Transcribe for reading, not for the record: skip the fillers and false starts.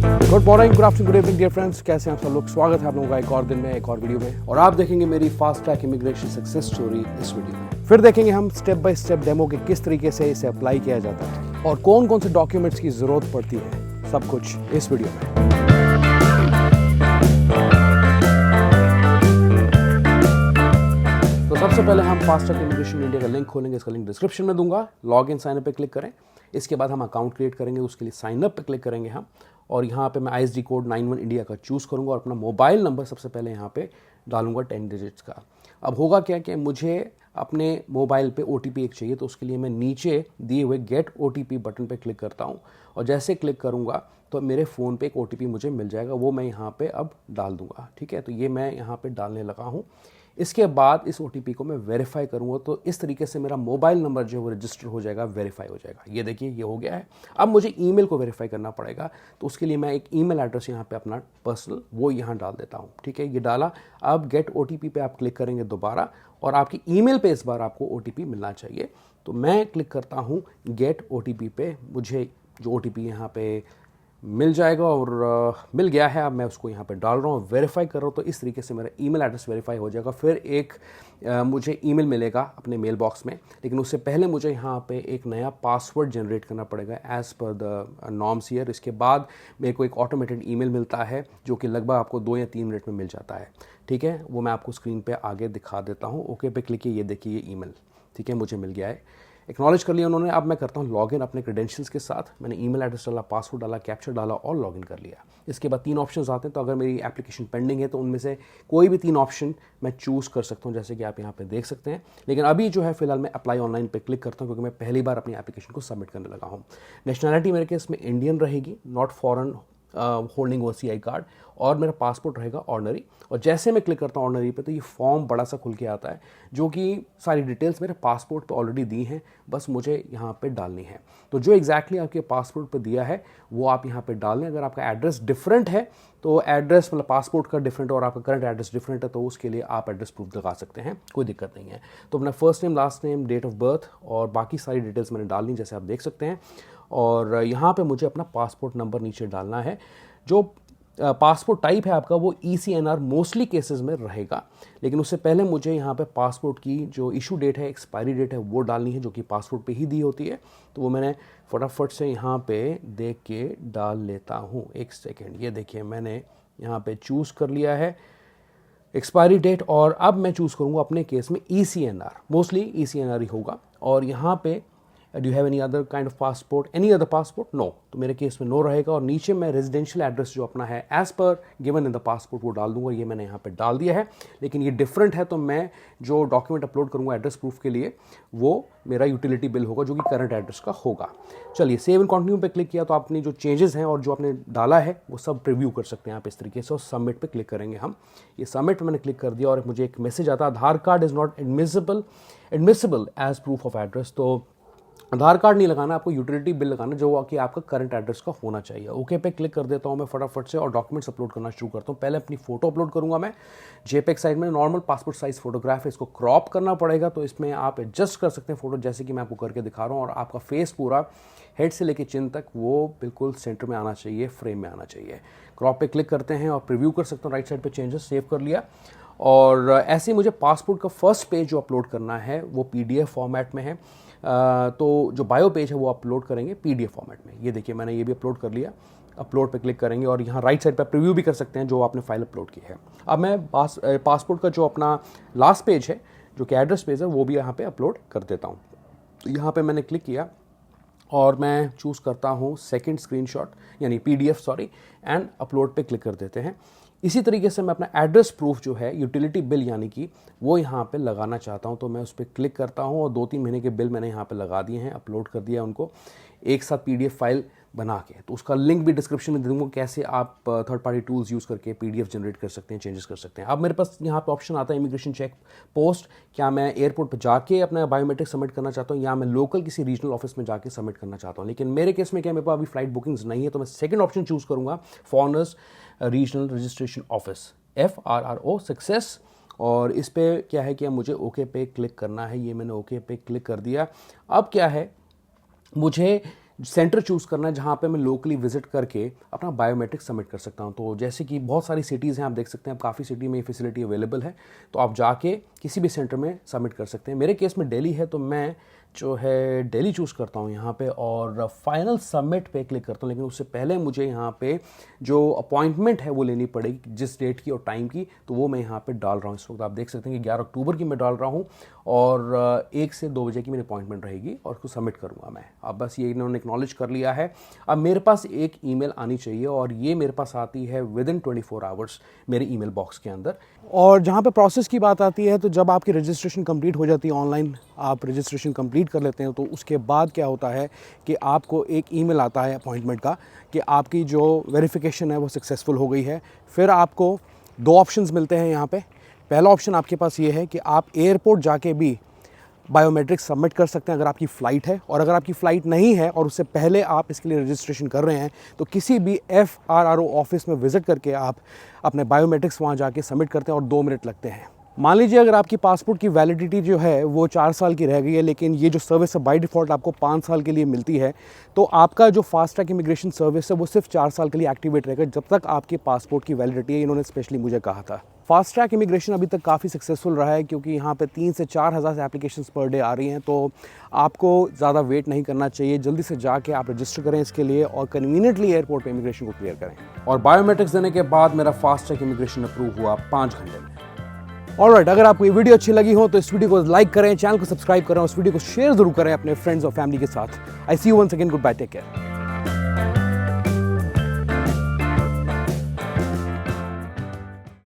Good morning, good afternoon, good evening dear friends, कैसे हैं आप सब लोग। स्वागत है आप लोगों का एक और दिन में, एक और वीडियो में। और आप देखेंगे मेरी fast track immigration success story इस वीडियो में। फिर देखेंगे हम स्टेप बाय स्टेप डेमो के किस तरीके से इसे अप्लाई किया जाता है और कौन कौन से डॉक्यूमेंट्स की जरूरत पड़ती है, सब कुछ इस वीडियो में। तो सबसे पहले हम फास्ट ट्रैक इमिग्रेशन इंडिया का लिंक खोलेंगे, इसका लिंक डिस्क्रिप्शन में दूंगा। लॉग इन साइन अप पे क्लिक करें। इसके बाद हम अकाउंट क्रिएट करेंगे, उसके लिए साइन अप पे क्लिक करेंगे हम। और यहाँ पे मैं ISD कोड 91 इंडिया का चूज़ करूँगा और अपना मोबाइल नंबर सबसे पहले यहाँ पे डालूंगा 10 डिजिट्स का। अब होगा क्या कि मुझे अपने मोबाइल पे OTP एक चाहिए, तो उसके लिए मैं नीचे दिए हुए गेट OTP बटन पे क्लिक करता हूँ और जैसे क्लिक करूँगा तो मेरे फ़ोन पे एक OTP मुझे मिल जाएगा, वो मैं यहाँ पे अब डाल दूँगा। ठीक है, तो ये मैं यहाँ पे डालने लगा हूँ। इसके बाद इस OTP को मैं वेरीफाई करूँगा, तो इस तरीके से मेरा मोबाइल नंबर जो है वो रजिस्टर हो जाएगा, वेरीफाई हो जाएगा। ये देखिए, ये हो गया है। अब मुझे ईमेल को वेरीफाई करना पड़ेगा, तो उसके लिए मैं एक ईमेल एड्रेस यहाँ पे अपना पर्सनल वो यहाँ डाल देता हूँ। ठीक है, ये डाला। अब गेट OTP पे आप क्लिक करेंगे दोबारा और आपकी ईमेल पे इस बार आपको OTP मिलना चाहिए। तो मैं क्लिक करता हूँ गेट OTP पे, मुझे जो OTP यहाँ पे मिल जाएगा और मिल गया है। अब मैं उसको यहाँ पे डाल रहा हूँ, वेरीफाई कर रहा हूँ, तो इस तरीके से मेरा ईमेल एड्रेस वेरीफाई हो जाएगा। फिर एक मुझे ईमेल मिलेगा अपने मेल बॉक्स में, लेकिन उससे पहले मुझे यहाँ पे एक नया पासवर्ड जनरेट करना पड़ेगा as per the norms here. इसके बाद मेरे को एक ऑटोमेटेड ईमेल मिलता है जो कि लगभग आपको 2 या 3 मिनट में मिल जाता है। ठीक है, वो मैं आपको स्क्रीन पर आगे दिखा देता हूँ। ओके पे क्लिक किए, ये देखिए ये ईमेल। ठीक है, मुझे मिल गया है, एक्नॉलेज कर लिया उन्होंने। अब मैं करता हूँ लॉगिन अपने क्रेडेंशियल्स के साथ। मैंने ईमेल एड्रेस डाला, पासवर्ड डाला, कैप्चर डाला और लॉगिन कर लिया। इसके बाद 3 ऑप्शंस आते हैं, तो अगर मेरी एप्लीकेशन पेंडिंग है तो उनमें से कोई भी 3 ऑप्शन मैं चूज़ कर सकता हूँ, जैसे कि आप यहाँ पे देख सकते हैं। लेकिन अभी जो है फिलहाल मैं अप्लाई ऑनलाइन पे क्लिक करता हूँ, क्योंकि मैं पहली बार अपनी एप्लीकेशन को सबमिट करने लगा हूँ। नेशनैलिटी मेरे केस में इंडियन रहेगी, not foreign holding OCI card, और मेरा पासपोर्ट रहेगा ऑर्डनरी। और जैसे मैं क्लिक करता हूँ ऑर्डनरी पे, तो ये फॉर्म बड़ा सा खुल के आता है, जो कि सारी डिटेल्स मेरे पासपोर्ट पे ऑलरेडी दी हैं, बस मुझे यहाँ पे डालनी है। तो जो एग्जैक्टली आपके पासपोर्ट पे दिया है वो आप यहाँ पे डाल लें। अगर आपका एड्रेस डिफरेंट है, तो एड्रेस मतलब पासपोर्ट का डिफरेंट और आपका करंट एड्रेस डिफरेंट है, तो उसके लिए आप एड्रेस प्रूफ लगा सकते हैं, कोई दिक्कत नहीं है। तो अपना first name, last name, date of birth और बाकी सारी डिटेल्स मैंने डालनी, जैसे आप देख सकते हैं। और यहाँ पे मुझे अपना पासपोर्ट नंबर नीचे डालना है। जो पासपोर्ट टाइप है आपका वो ECNR मोस्टली केसेस में रहेगा, लेकिन उससे पहले मुझे यहाँ पे पासपोर्ट की जो इशू डेट है, एक्सपायरी डेट है, वो डालनी है, जो कि पासपोर्ट पे ही दी होती है। तो वो मैंने फटाफट से यहाँ पे देख के डाल लेता हूँ। एक सेकेंड, ये देखिए मैंने यहाँ पे चूज़ कर लिया है एक्सपायरी डेट। और अब मैं चूज़ करूँगा अपने केस में ECNR, मोस्टली ECNR ही होगा। और यहाँ पे do you have any other kind of passport, any other passport, no, तो मेरे केस में नो रहेगा। और नीचे मैं रेजिडेंशियल एड्रेस जो अपना है as per given in the passport वो डाल दूंगा। ये मैंने यहाँ पे डाल दिया है, लेकिन ये डिफरेंट है, तो मैं जो डॉक्यूमेंट अपलोड करूँगा एड्रेस प्रूफ के लिए, वो मेरा यूटिलिटी बिल होगा, जो कि करंट एड्रेस का होगा। चलिए, सेव एंड कंटिन्यू पे क्लिक किया, तो अपनी जो चेंजेस हैं और जो आपने डाला है वो सब प्रीव्यू कर सकते हैं आप इस तरीके से। और सबमिट पे क्लिक करेंगे हम। ये सबमिट मैंने क्लिक कर दिया और मुझे एक मैसेज आता है, Aadhaar card is not admissible as proof of address. तो आधार कार्ड नहीं लगाना, आपको यूटिलिटी बिल लगाना, जो कि आपका करंट एड्रेस का होना चाहिए। ओके पे क्लिक कर देता हूँ मैं फटाफट से और डॉक्यूमेंट्स अपलोड करना शुरू करता हूँ। पहले अपनी फोटो अपलोड करूँगा मैं JPEG साइज में, नॉर्मल पासपोर्ट साइज फोटोग्राफ है, इसको क्रॉप करना पड़ेगा, तो इसमें आप एडजस्ट कर सकते हैं फोटो, जैसे कि मैं आपको करके दिखा रहा हूँ। और आपका फेस पूरा हेड से लेकर चिन तक वो बिल्कुल सेंटर में आना चाहिए, फ्रेम में आना चाहिए। क्रॉप पे क्लिक करते हैं और प्रीव्यू कर सकते हो, राइट साइड पे चेंजेस सेव कर लिया। और ऐसे ही मुझे पासपोर्ट का फर्स्ट पेज जो अपलोड करना है वो PDF फॉर्मेट में है, तो जो बायो पेज है वो अपलोड करेंगे PDF फॉर्मेट में। ये देखिए मैंने ये भी अपलोड कर लिया। अपलोड पे क्लिक करेंगे और यहाँ राइट साइड पे प्रीव्यू भी कर सकते हैं जो आपने फाइल अपलोड की है। अब मैं पासपोर्ट का जो अपना लास्ट पेज है, जो कि एड्रेस पेज है, वो भी यहाँ पे अपलोड कर देता हूँ। तो यहाँ पे मैंने क्लिक किया और मैं चूज़ करता हूँ सेकंड स्क्रीनशॉट, यानी PDF सॉरी, एंड अपलोड पे क्लिक कर देते हैं। इसी तरीके से मैं अपना एड्रेस प्रूफ जो है, यूटिलिटी बिल यानी कि, वो यहाँ पे लगाना चाहता हूँ। तो मैं उस पर क्लिक करता हूँ और 2-3 महीने के बिल मैंने यहाँ पे लगा दिए हैं, अपलोड कर दिया उनको एक साथ PDF फाइल बना के। तो उसका लिंक भी डिस्क्रिप्शन में दे दूँगा, कैसे आप थर्ड पार्टी टूल्स यूज़ करके PDF जनरेट कर सकते हैं, चेंजेस कर सकते हैं। अब मेरे पास यहाँ पे ऑप्शन आता है इमिग्रेशन चेक पोस्ट। क्या मैं एयरपोर्ट पर जाके अपना बायोमेट्रिक सबमिट करना चाहता हूँ या मैं लोकल किसी रीजनल ऑफिस में जाके सबमिट करना चाहता हूँ। लेकिन मेरे केस में क्या, मेरे पास अभी फ्लाइट बुकिंग्स नहीं है, तो मैं सेकंड ऑप्शन चूज़ करूँगा, foreigners regional registration office, FRRO success. और इस पे क्या है कि मुझे ओके पे क्लिक करना है। ये मैंने ओके पे क्लिक कर दिया। अब क्या है, मुझे सेंटर चूज़ करना है जहाँ पे मैं लोकली विजिट करके अपना बायोमेट्रिक सबमिट कर सकता हूँ। तो जैसे कि बहुत सारी सिटीज़ हैं, आप देख सकते हैं, अब काफ़ी सिटी में ये फैसिलिटी अवेलेबल है, तो आप जाके किसी भी सेंटर में सबमिट कर सकते हैं। मेरे केस में दिल्ली है, तो मैं जो है दिल्ली चूज़ करता हूँ यहाँ पे और फाइनल सबमिट पे क्लिक करता हूँ। लेकिन उससे पहले मुझे यहाँ पे जो अपॉइंटमेंट है वो लेनी पड़ेगी, जिस डेट की और टाइम की, तो वो मैं यहाँ पे डाल रहा हूँ। इस वक्त आप देख सकते हैं कि 11 अक्टूबर की मैं डाल रहा हूँ और 1 से 2 बजे की मेरी अपॉइंटमेंट रहेगी और उसको सबमिट करूँगा मैं। अब बस ये इन्होंने एक्नॉलेज कर लिया है। अब मेरे पास एक ईमेल आनी चाहिए और ये मेरे पास आती है विदिन 24 आवर्स मेरे ईमेल बॉक्स के अंदर। और जहाँ पे प्रोसेस की बात आती है, तो जब आपकी रजिस्ट्रेशन कंप्लीट हो जाती है, ऑनलाइन आप रजिस्ट्रेशन कंप्लीट कर लेते हैं, तो उसके बाद क्या होता है कि आपको एक ईमेल आता है अपॉइंटमेंट का कि आपकी जो वेरिफिकेशन है वो सक्सेसफुल हो गई है। फिर आपको 2 ऑप्शंस मिलते हैं यहाँ पे। पहला ऑप्शन आपके पास ये है कि आप एयरपोर्ट जाके भी बायोमेट्रिक सबमिट कर सकते हैं अगर आपकी फ़्लाइट है, और अगर आपकी फ़्लाइट नहीं है और उससे पहले आप इसके लिए रजिस्ट्रेशन कर रहे हैं, तो किसी भी FRRO ऑफिस में विज़िट करके आप अपने बायोमेट्रिक्स वहाँ जाके सबमिट करते हैं और 2 मिनट लगते हैं। मान लीजिए अगर आपकी पासपोर्ट की वैलिडिटी जो है वो 4 साल की रह गई है, लेकिन ये जो सर्विस है बाय डिफ़ॉल्ट आपको 5 साल के लिए मिलती है, तो आपका जो फास्ट ट्रैक इमिग्रेशन सर्विस है वो सिर्फ 4 साल के लिए एक्टिवेट रहेगा, जब तक आपके पासपोर्ट की वैलिडिटी है। इन्होंने स्पेशली मुझे कहा था। फास्ट ट्रैक इमिग्रेशन अभी तक काफ़ी सक्सेसफुल रहा है, क्योंकि यहाँ पे 3 से 4 हज़ार एप्लीकेशंस पर डे आ रही हैं, तो आपको ज़्यादा वेट नहीं करना चाहिए। जल्दी से जाके आप रजिस्टर करें इसके लिए और कन्वीनियंटली एयरपोर्ट पे इमिग्रेशन को क्लियर करें। और बायोमेट्रिक्स देने के बाद मेरा फास्ट ट्रैक इमिग्रेशन अप्रूव हुआ 5 घंटे में। ऑलराइट, अगर आपको ये वीडियो अच्छी लगी हो तो इस वीडियो को लाइक करें, चैनल को सब्सक्राइब करें और इस वीडियो को शेयर जरूर करें अपने फ्रेंड्स और फैमिली के साथ। I see you once again, good bye, take care.